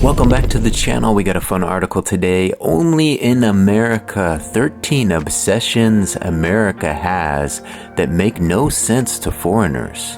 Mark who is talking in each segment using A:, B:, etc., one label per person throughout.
A: Welcome back to the channel. We got a fun article today. Only in America, 13 obsessions America has that make no sense to foreigners.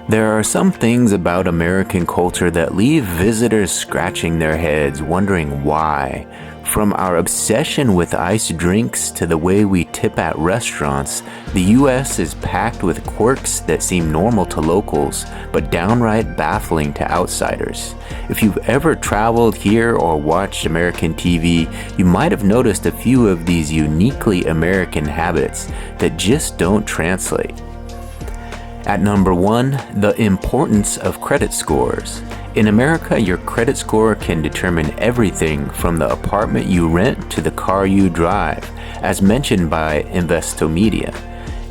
A: There are some things about American culture that leave visitors scratching their heads, wondering why. From our obsession with iced drinks to the way we tip at restaurants, the US is packed with quirks that seem normal to locals, but downright baffling to outsiders. If you've ever traveled here or watched American TV, you might have noticed a few of these uniquely American habits that just don't translate. At number 1, the importance of credit scores. In America, your credit score can determine everything from the apartment you rent to the car you drive, as mentioned by Investomedia.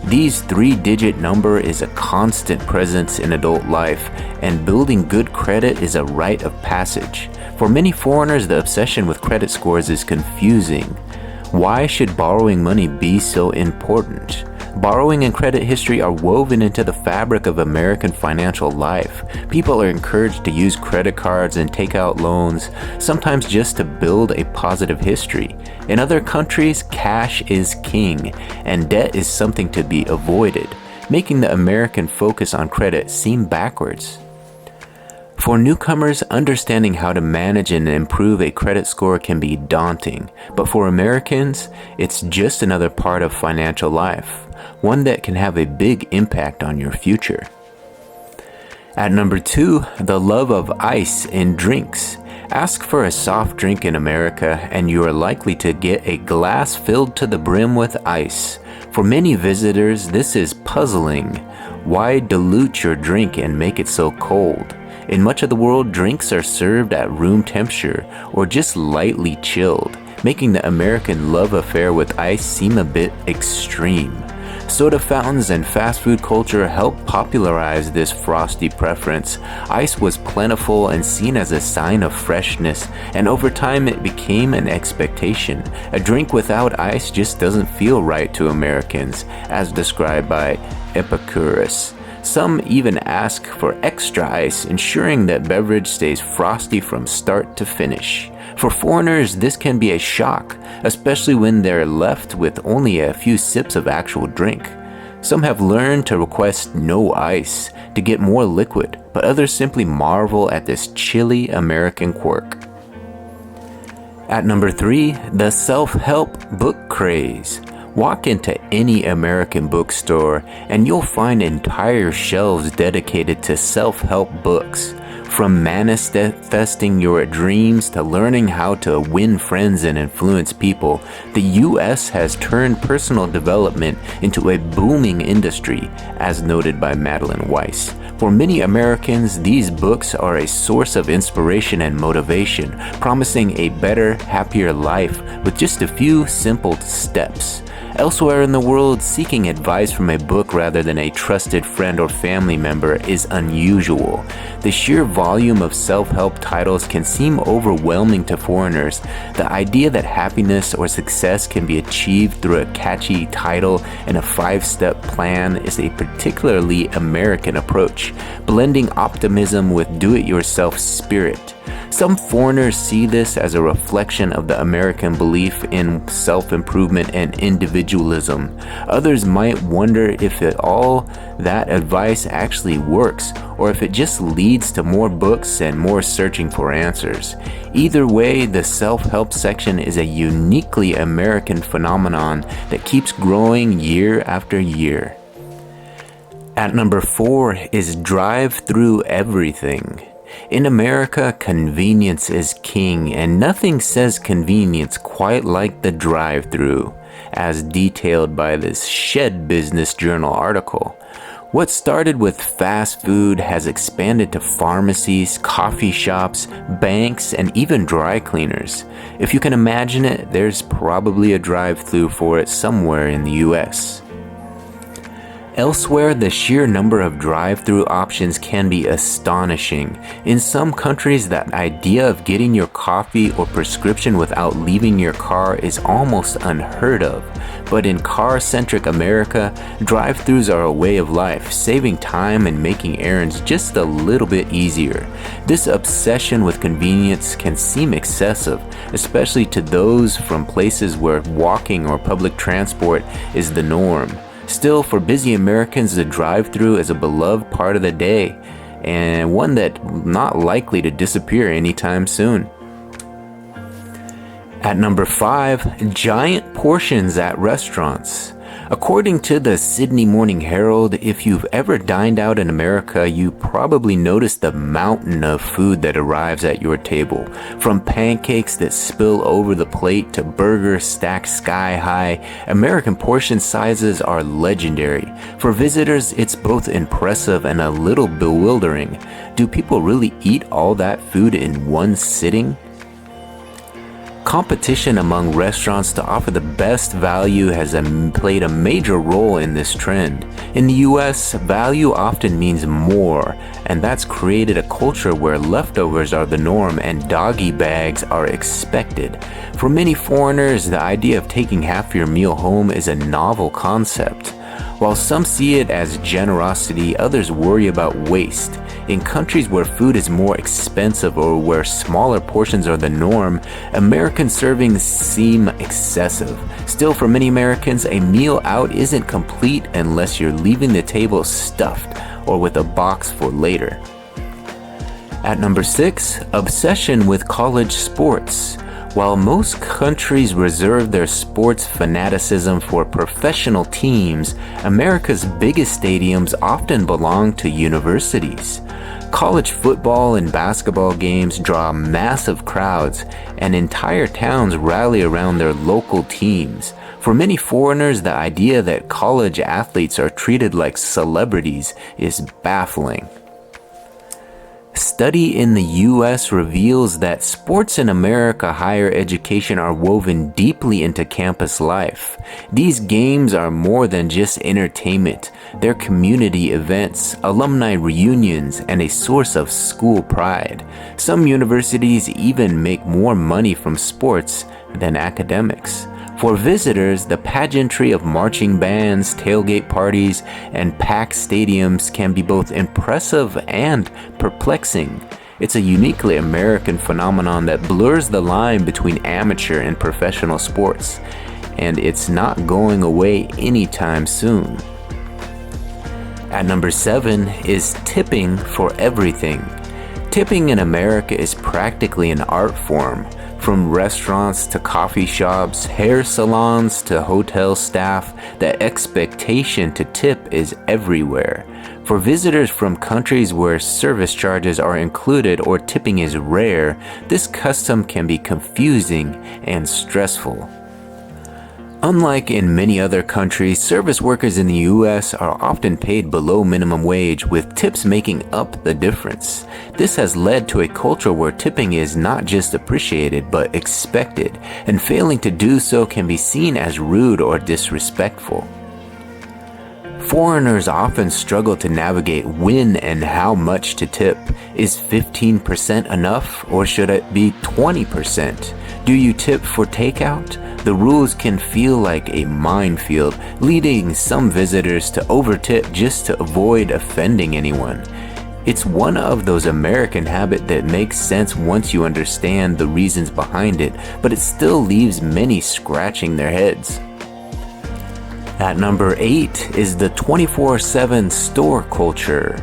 A: These 3-digit number is a constant presence in adult life, and building good credit is a rite of passage. For many foreigners, the obsession with credit scores is confusing. Why should borrowing money be so important? Borrowing and credit history are woven into the fabric of American financial life. People are encouraged to use credit cards and take out loans, sometimes just to build a positive history. In other countries, cash is king, and debt is something to be avoided, making the American focus on credit seem backwards. For newcomers, understanding how to manage and improve a credit score can be daunting, but for Americans, it's just another part of financial life, one that can have a big impact on your future. At number 2, the love of ice in drinks. Ask for a soft drink in America, and you are likely to get a glass filled to the brim with ice. For many visitors, this is puzzling. Why dilute your drink and make it so cold? In much of the world, drinks are served at room temperature or just lightly chilled, making the American love affair with ice seem a bit extreme. Soda fountains and fast food culture helped popularize this frosty preference. Ice was plentiful and seen as a sign of freshness, and over time it became an expectation. A drink without ice just doesn't feel right to Americans, as described by Epicurus. Some even ask for extra ice, ensuring that beverage stays frosty from start to finish. For foreigners, this can be a shock, especially when they're left with only a few sips of actual drink. Some have learned to request no ice to get more liquid, but others simply marvel at this chilly American quirk. At number 3, the self-help book craze. Walk into any American bookstore and you'll find entire shelves dedicated to self-help books. From manifesting your dreams to learning how to win friends and influence people, the US has turned personal development into a booming industry, as noted by Madeline Weiss. For many Americans, these books are a source of inspiration and motivation, promising a better, happier life with just a few simple steps. Elsewhere in the world, seeking advice from a book rather than a trusted friend or family member is unusual. The sheer volume of self-help titles can seem overwhelming to foreigners. The idea that happiness or success can be achieved through a catchy title and a 5-step plan is a particularly American approach, blending optimism with do-it-yourself spirit. Some foreigners see this as a reflection of the American belief in self-improvement and individualism. Others might wonder if all that advice actually works, or if it just leads to more books and more searching for answers. Either way, the self-help section is a uniquely American phenomenon that keeps growing year after year. At number 4 is drive through everything. In America, convenience is king, and nothing says convenience quite like the drive-through, as detailed by this Shed Business Journal article. What started with fast food has expanded to pharmacies, coffee shops, banks, and even dry cleaners. If you can imagine it, there's probably a drive-through for it somewhere in the US. Elsewhere, the sheer number of drive-through options can be astonishing. In some countries, that idea of getting your coffee or prescription without leaving your car is almost unheard of. But in car-centric America, drive-throughs are a way of life, saving time and making errands just a little bit easier. This obsession with convenience can seem excessive, especially to those from places where walking or public transport is the norm. Still, for busy Americans, the drive-thru is a beloved part of the day, and one that's not likely to disappear anytime soon. At number 5, giant portions at restaurants. According to the Sydney Morning Herald, if you've ever dined out in America, you probably noticed the mountain of food that arrives at your table. From pancakes that spill over the plate to burgers stacked sky high, American portion sizes are legendary. For visitors, it's both impressive and a little bewildering. Do people really eat all that food in one sitting? Competition among restaurants to offer the best value has played a major role in this trend. In the US, value often means more, and that's created a culture where leftovers are the norm and doggy bags are expected. For many foreigners, the idea of taking half your meal home is a novel concept. While some see it as generosity, others worry about waste. In countries where food is more expensive or where smaller portions are the norm, American servings seem excessive. Still, for many Americans, a meal out isn't complete unless you're leaving the table stuffed or with a box for later. At number 6, obsession with college sports. While most countries reserve their sports fanaticism for professional teams, America's biggest stadiums often belong to universities. College football and basketball games draw massive crowds, and entire towns rally around their local teams. For many foreigners, the idea that college athletes are treated like celebrities is baffling. Study in the U.S. reveals that sports in America higher education are woven deeply into campus life. These games are more than just entertainment. They're community events, alumni reunions, and a source of school pride. Some universities even make more money from sports than academics. For visitors, the pageantry of marching bands, tailgate parties, and packed stadiums can be both impressive and perplexing. It's a uniquely American phenomenon that blurs the line between amateur and professional sports, and it's not going away anytime soon. At number 7 is tipping for everything. Tipping in America is practically an art form. From restaurants to coffee shops, hair salons to hotel staff, the expectation to tip is everywhere. For visitors from countries where service charges are included or tipping is rare, this custom can be confusing and stressful. Unlike in many other countries, service workers in the US are often paid below minimum wage, with tips making up the difference. This has led to a culture where tipping is not just appreciated but expected, and failing to do so can be seen as rude or disrespectful. Foreigners often struggle to navigate when and how much to tip. Is 15% enough, or should it be 20%? Do you tip for takeout? The rules can feel like a minefield, leading some visitors to overtip just to avoid offending anyone. It's one of those American habits that makes sense once you understand the reasons behind it, but it still leaves many scratching their heads. At number 8 is the 24/7 store culture.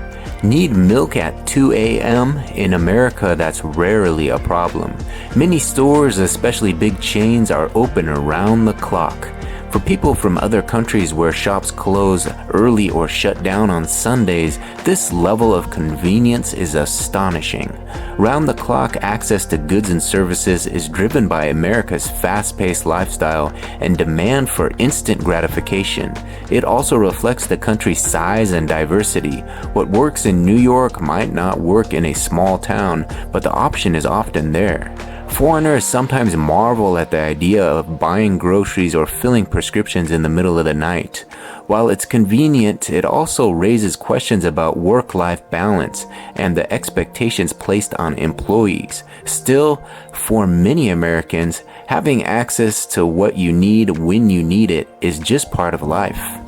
A: Need milk at 2 a.m.? In America, that's rarely a problem. Many stores, especially big chains, are open around the clock. For people from other countries where shops close early or shut down on Sundays, this level of convenience is astonishing. Round-the-clock access to goods and services is driven by America's fast-paced lifestyle and demand for instant gratification. It also reflects the country's size and diversity. What works in New York might not work in a small town, but the option is often there. Foreigners sometimes marvel at the idea of buying groceries or filling prescriptions in the middle of the night. While it's convenient, it also raises questions about work-life balance and the expectations placed on employees. Still, for many Americans, having access to what you need when you need it is just part of life.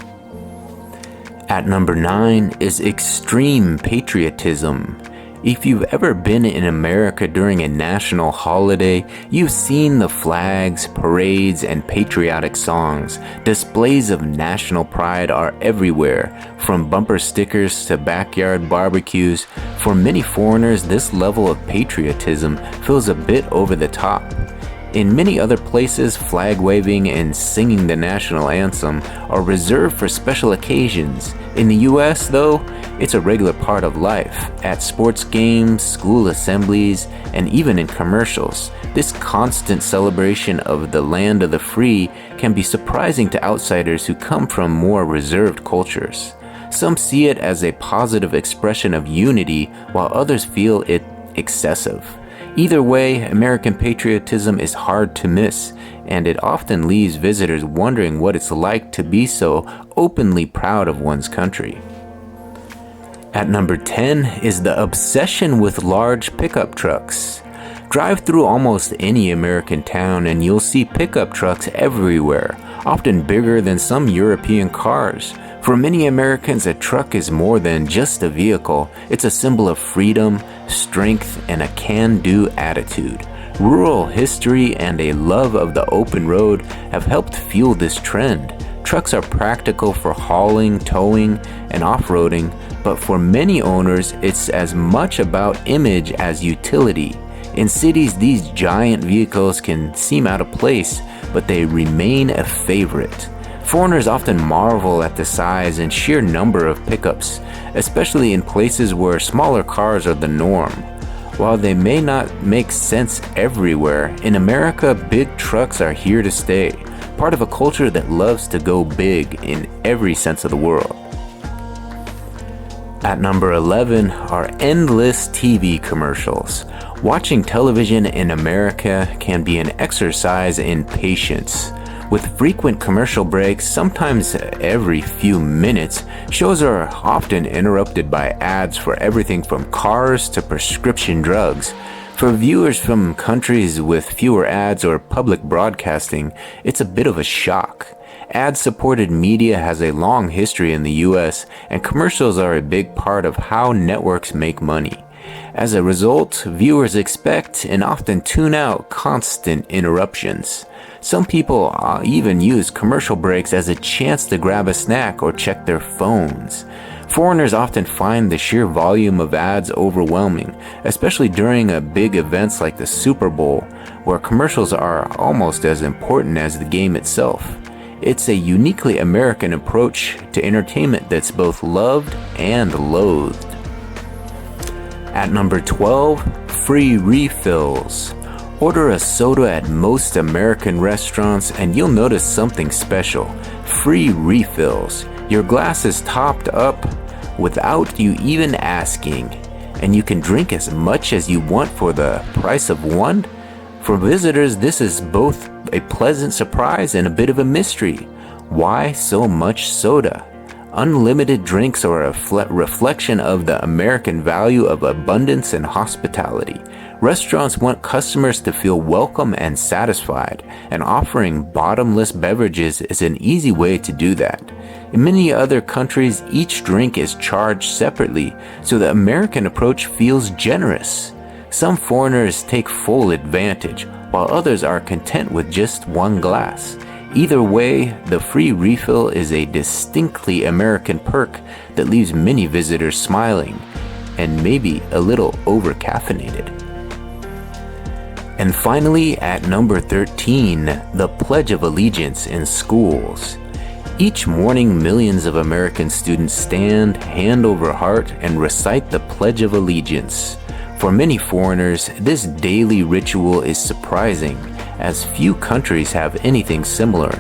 A: At number 9 is extreme patriotism. If you've ever been in America during a national holiday, you've seen the flags, parades, and patriotic songs. Displays of national pride are everywhere, from bumper stickers to backyard barbecues. For many foreigners, this level of patriotism feels a bit over the top. In many other places, flag waving and singing the national anthem are reserved for special occasions. In the US, though, it's a regular part of life. At sports games, school assemblies, and even in commercials, this constant celebration of the land of the free can be surprising to outsiders who come from more reserved cultures. Some see it as a positive expression of unity, while others feel it excessive. Either way, American patriotism is hard to miss, and it often leaves visitors wondering what it's like to be so openly proud of one's country. At number 10 is the obsession with large pickup trucks. Drive through almost any American town and you'll see pickup trucks everywhere, often bigger than some European cars. For many Americans, a truck is more than just a vehicle. It's a symbol of freedom, strength, and a can-do attitude. Rural history and a love of the open road have helped fuel this trend. Trucks are practical for hauling, towing, and off-roading, but for many owners, it's as much about image as utility. In cities, these giant vehicles can seem out of place, but they remain a favorite. Foreigners often marvel at the size and sheer number of pickups, especially in places where smaller cars are the norm. While they may not make sense everywhere, in America, big trucks are here to stay, part of a culture that loves to go big in every sense of the world. At number 11 are endless TV commercials. Watching television in America can be an exercise in patience. With frequent commercial breaks, sometimes every few minutes, shows are often interrupted by ads for everything from cars to prescription drugs. For viewers from countries with fewer ads or public broadcasting, it's a bit of a shock. Ad-supported media has a long history in the US, and commercials are a big part of how networks make money. As a result, viewers expect and often tune out constant interruptions. Some people even use commercial breaks as a chance to grab a snack or check their phones. Foreigners often find the sheer volume of ads overwhelming, especially during big events like the Super Bowl, where commercials are almost as important as the game itself. It's a uniquely American approach to entertainment that's both loved and loathed. At number 12, free refills. Order a soda at most American restaurants and you'll notice something special. Free refills. Your glass is topped up without you even asking, and you can drink as much as you want for the price of one. For visitors, this is both a pleasant surprise and a bit of a mystery. Why so much soda? Unlimited drinks are a reflection of the American value of abundance and hospitality. Restaurants want customers to feel welcome and satisfied, and offering bottomless beverages is an easy way to do that. In many other countries, each drink is charged separately, so the American approach feels generous. Some foreigners take full advantage, while others are content with just one glass. Either way, the free refill is a distinctly American perk that leaves many visitors smiling and maybe a little over-caffeinated. And finally, at number 13, the Pledge of Allegiance in schools. Each morning, millions of American students stand, hand over heart, and recite the Pledge of Allegiance. For many foreigners, this daily ritual is surprising, as few countries have anything similar.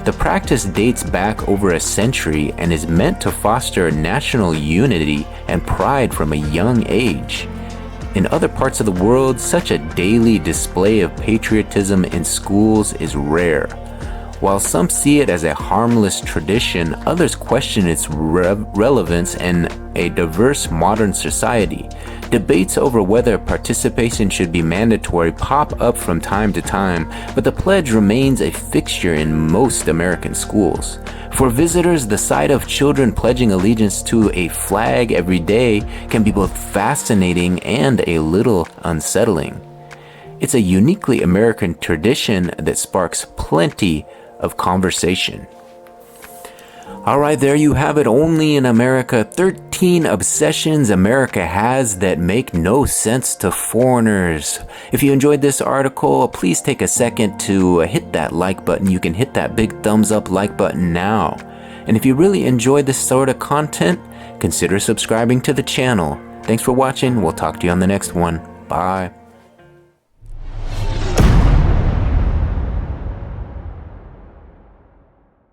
A: The practice dates back over a century and is meant to foster national unity and pride from a young age. In other parts of the world, such a daily display of patriotism in schools is rare. While some see it as a harmless tradition, others question its relevance in a diverse modern society. Debates over whether participation should be mandatory pop up from time to time, but the pledge remains a fixture in most American schools. For visitors, the sight of children pledging allegiance to a flag every day can be both fascinating and a little unsettling. It's a uniquely American tradition that sparks plenty of conversation. Alright, there you have it. Only in America, 13 obsessions America has that make no sense to foreigners. If you enjoyed this article, please take a second to hit that like button. You can hit that big thumbs up like button now. And if you really enjoyed this sort of content, consider subscribing to the channel. Thanks for watching. We'll talk to you on the next one. Bye.